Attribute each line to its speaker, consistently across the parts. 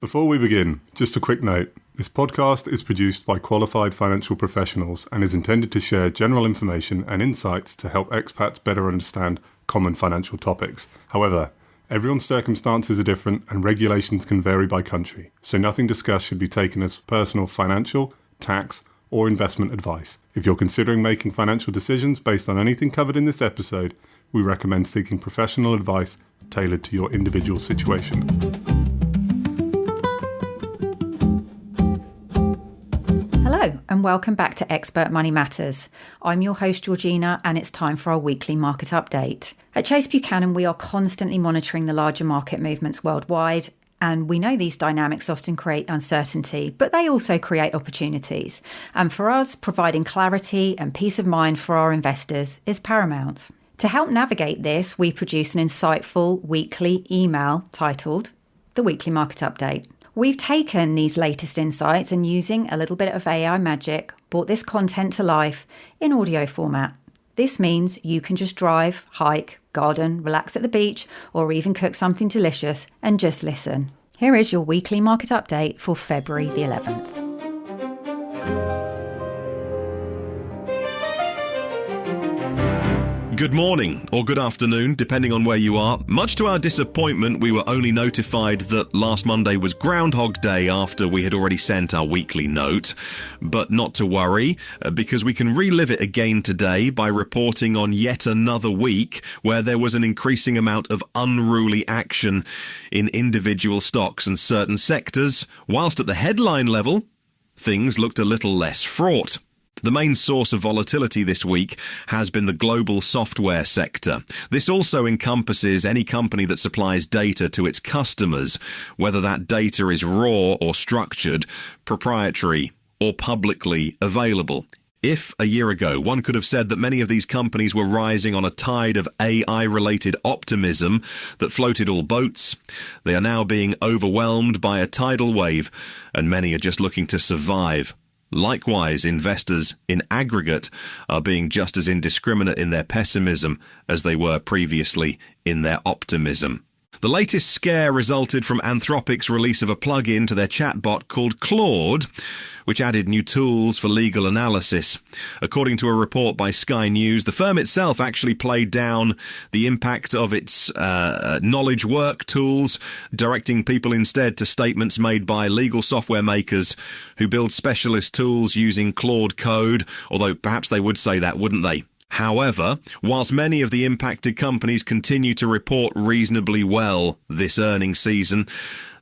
Speaker 1: Before we begin, just a quick note. This podcast is produced by qualified financial professionals and is intended to share general information and insights to help expats better understand common financial topics. However, everyone's circumstances are different and regulations can vary by country, so nothing discussed should be taken as personal financial, tax, or investment advice. If you're considering making financial decisions based on anything covered in this episode, we recommend seeking professional advice tailored to your individual situation.
Speaker 2: Hello and welcome back to Expert Money Matters. I'm your host Georgina and it's time for our weekly market update. At Chase Buchanan we are constantly monitoring the larger market movements worldwide, and we know these dynamics often create uncertainty, but they also create opportunities. And for us, providing clarity and peace of mind for our investors is paramount. To help navigate this, we produce an insightful weekly email titled The Weekly Market Update. We've taken these latest insights and using a little bit of AI magic, brought this content to life in audio format. This means you can just drive, hike, garden, relax at the beach, or even cook something delicious and just listen. Here is your weekly market update for February the 11th.
Speaker 3: Good morning, or good afternoon, depending on where you are. Much to our disappointment, we were only notified that last Monday was Groundhog Day after we had already sent our weekly note. But not to worry, because we can relive it again today by reporting on yet another week where there was an increasing amount of unruly action in individual stocks and certain sectors, whilst at the headline level, things looked a little less fraught. The main source of volatility this week has been the global software sector. This also encompasses any company that supplies data to its customers, whether that data is raw or structured, proprietary or publicly available. If a year ago one could have said that many of these companies were rising on a tide of AI-related optimism that floated all boats, they are now being overwhelmed by a tidal wave, and many are just looking to survive. Likewise, investors in aggregate are being just as indiscriminate in their pessimism as they were previously in their optimism. The latest scare resulted from Anthropic's release of a plug-in to their chatbot called Claude, which added new tools for legal analysis. According to a report by Sky News, the firm itself actually played down the impact of its knowledge work tools, directing people instead to statements made by legal software makers who build specialist tools using Claude code, although perhaps they would say that, wouldn't they? However, whilst many of the impacted companies continue to report reasonably well this earnings season,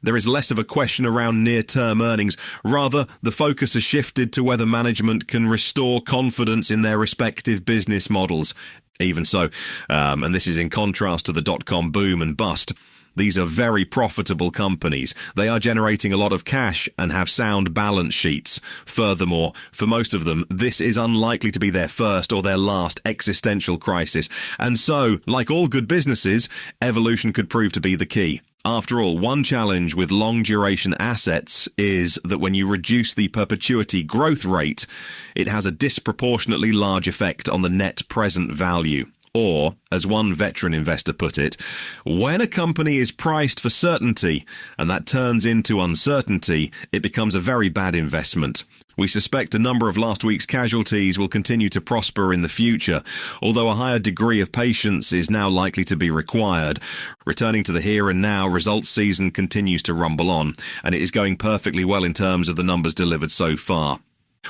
Speaker 3: there is less of a question around near-term earnings. Rather, the focus has shifted to whether management can restore confidence in their respective business models. Even so, and this is in contrast to the dot-com boom and bust, these are very profitable companies. They are generating a lot of cash and have sound balance sheets. Furthermore, for most of them, this is unlikely to be their first or their last existential crisis. And so, like all good businesses, evolution could prove to be the key. After all, one challenge with long-duration assets is that when you reduce the perpetuity growth rate, it has a disproportionately large effect on the net present value. Or, as one veteran investor put it, when a company is priced for certainty and that turns into uncertainty, it becomes a very bad investment. We suspect a number of last week's casualties will continue to prosper in the future, although a higher degree of patience is now likely to be required. Returning to the here and now, results season continues to rumble on, and it is going perfectly well in terms of the numbers delivered so far.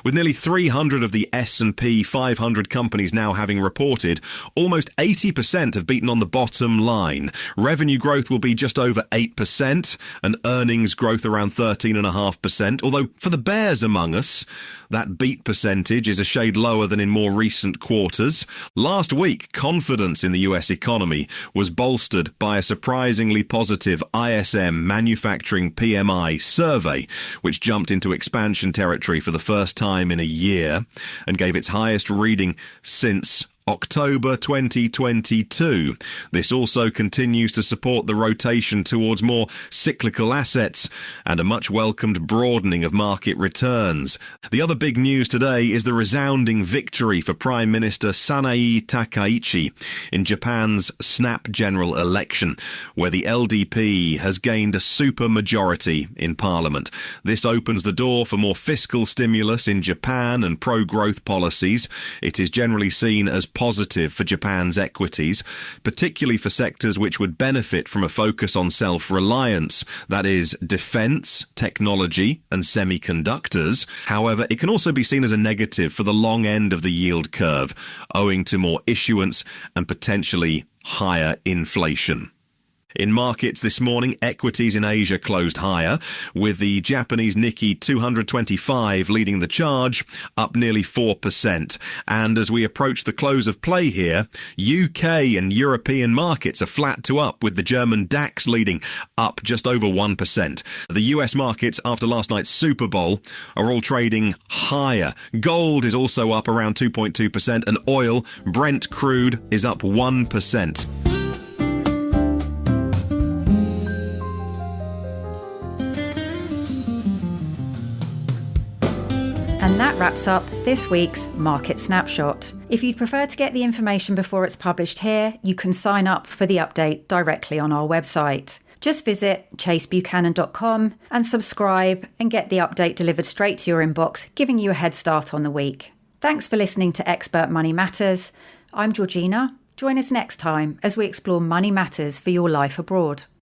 Speaker 3: With nearly 300 of the S&P 500 companies now having reported, almost 80% have beaten on the bottom line. Revenue growth will be just over 8% and earnings growth around 13.5%, although for the bears among us, that beat percentage is a shade lower than in more recent quarters. Last week, confidence in the US economy was bolstered by a surprisingly positive ISM Manufacturing PMI survey, which jumped into expansion territory for the first time in a year and gave its highest reading since October 2022. This also continues to support the rotation towards more cyclical assets and a much welcomed broadening of market returns. The other big news today is the resounding victory for Prime Minister Sanae Takaichi in Japan's snap general election, where the LDP has gained a supermajority in parliament. This opens the door for more fiscal stimulus in Japan and pro-growth policies. It is generally seen as positive for Japan's equities, particularly for sectors which would benefit from a focus on self-reliance, that is, defence, technology and semiconductors. However, it can also be seen as a negative for the long end of the yield curve, owing to more issuance and potentially higher inflation. In markets this morning, equities in Asia closed higher, with the Japanese Nikkei 225 leading the charge, up nearly 4%. And as we approach the close of play here, UK and European markets are flat to up, with the German DAX leading, up just over 1%. The US markets, after last night's Super Bowl, are all trading higher. Gold is also up around 2.2%, and oil, Brent crude, is up 1%.
Speaker 2: And that wraps up this week's Market Snapshot. If you'd prefer to get the information before it's published here, you can sign up for the update directly on our website. Just visit chasebuchanan.com and subscribe and get the update delivered straight to your inbox, giving you a head start on the week. Thanks for listening to Expert Money Matters. I'm Georgina. Join us next time as we explore money matters for your life abroad.